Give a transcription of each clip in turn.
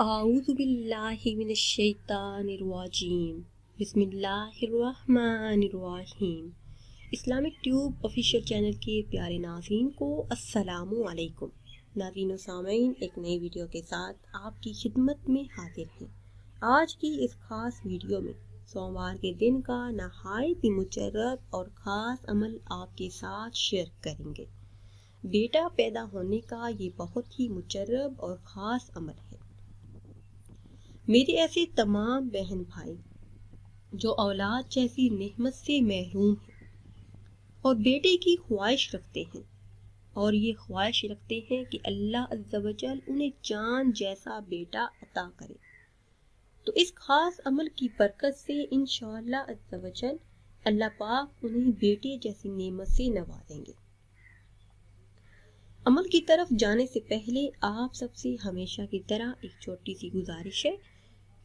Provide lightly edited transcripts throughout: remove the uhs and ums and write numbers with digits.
اعوذ باللہ من الشیطان الرجیم بسم اللہ الرحمن الرحیم۔ اسلامک ٹیوب آفیشیل چینل کے پیارے ناظرین کو السلام علیکم۔ ناظرین و سامعین، ایک نئی ویڈیو کے ساتھ آپ کی خدمت میں حاضر ہیں۔ آج کی اس خاص ویڈیو میں سوموار کے دن کا نہایت ہی مجرب اور خاص عمل آپ کے ساتھ شیئر کریں گے۔ بیٹا پیدا ہونے کا یہ بہت ہی مجرب اور خاص عمل ہے۔ میرے ایسے تمام بہن بھائی جو اولاد جیسی نعمت سے محروم ہیں اور بیٹے کی خواہش رکھتے ہیں اور یہ خواہش رکھتے ہیں کہ اللہ عز و جل انہیں جان جیسا بیٹا عطا کرے، تو اس خاص عمل کی برکت سے انشاءاللہ عز و جل اللہ پاک انہیں بیٹے جیسی نعمت سے نوازیں گے۔ عمل کی طرف جانے سے پہلے آپ سب سے ہمیشہ کی طرح ایک چھوٹی سی گزارش ہے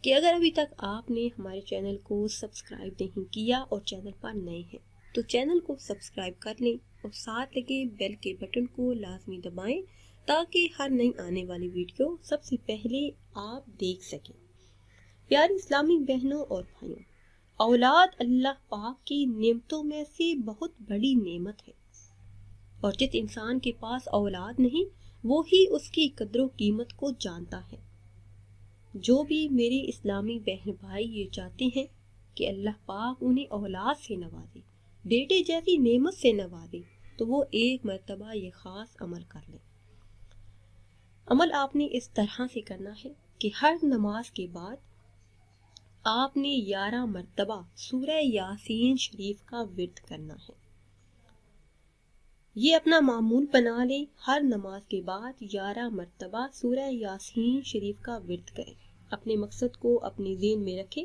کہ اگر ابھی تک آپ نے ہمارے چینل کو سبسکرائب نہیں کیا اور چینل پر نئے ہیں تو چینل کو سبسکرائب کر لیں اور ساتھ لگے بیل کے بٹن کو لازمی دبائیں تاکہ ہر نئی آنے والی ویڈیو سب سے پہلے آپ دیکھ سکیں۔ پیاری اسلامی بہنوں اور بھائیوں، اولاد اللہ پاک کی نعمتوں میں سے بہت بڑی نعمت ہے، اور جس انسان کے پاس اولاد نہیں وہی اس کی قدر و قیمت کو جانتا ہے۔ جو بھی میرے اسلامی بہن بھائی یہ چاہتے ہیں کہ اللہ پاک انہیں اولاد سے نوازے، بیٹے جیسی نعمت سے نوازے، تو وہ ایک مرتبہ یہ خاص عمل کر لیں۔ عمل آپ نے اس طرح سے کرنا ہے کہ ہر نماز کے بعد آپ نے 11 مرتبہ سورہ یاسین شریف کا ورد کرنا ہے۔ یہ اپنا معمول بنا لیں، ہر نماز کے بعد 11 مرتبہ سورہ یاسین شریف کا ورد کریں۔ اپنے مقصد کو اپنے ذہن میں رکھیں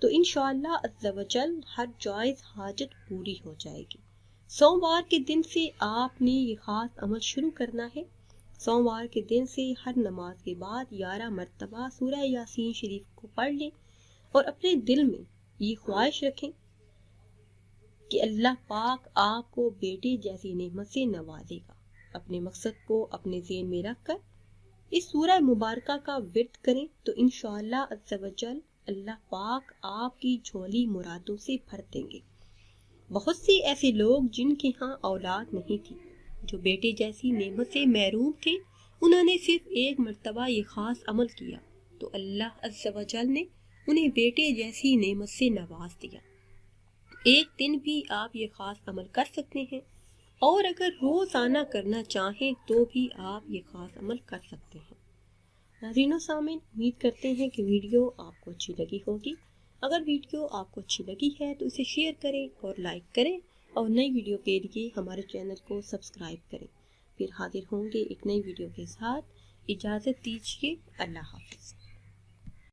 تو انشاءاللہ عز و جل ہر جائز حاجت پوری ہو جائے گی۔ سوموار کے دن سے آپ نے یہ خاص عمل شروع کرنا ہے۔ سوموار کے دن سے ہر نماز کے بعد 11 مرتبہ سورہ یاسین شریف کو پڑھ لیں اور اپنے دل میں یہ خواہش رکھیں کہ اللہ پاک آپ کو بیٹے جیسی نعمت سے نوازے گا۔ اپنے مقصد کو اپنے ذہن میں رکھ کر اس سورہ مبارکہ کا ورد کریں تو انشاءاللہ عز و جل اللہ پاک آپ کی جھولی مرادوں سے بھر دیں گے۔ بہت سے ایسے لوگ جن کے ہاں اولاد نہیں تھی، جو بیٹے جیسی نعمت سے محروم تھے، انہوں نے صرف ایک مرتبہ یہ خاص عمل کیا تو اللہ عز و جل نے انہیں بیٹے جیسی نعمت سے نواز دیا۔ ایک دن بھی آپ یہ خاص عمل کر سکتے ہیں، اور اگر روزانہ کرنا چاہیں تو بھی آپ یہ خاص عمل کر سکتے ہیں۔ ناظرین و سامعین، امید کرتے ہیں کہ ویڈیو آپ کو اچھی لگی ہوگی۔ اگر ویڈیو آپ کو اچھی لگی ہے تو اسے شیئر کریں اور لائک کریں، اور نئی ویڈیو کے لیے ہمارے چینل کو سبسکرائب کریں۔ پھر حاضر ہوں گے ایک نئی ویڈیو کے ساتھ۔ اجازت دیجیے، اللہ حافظ۔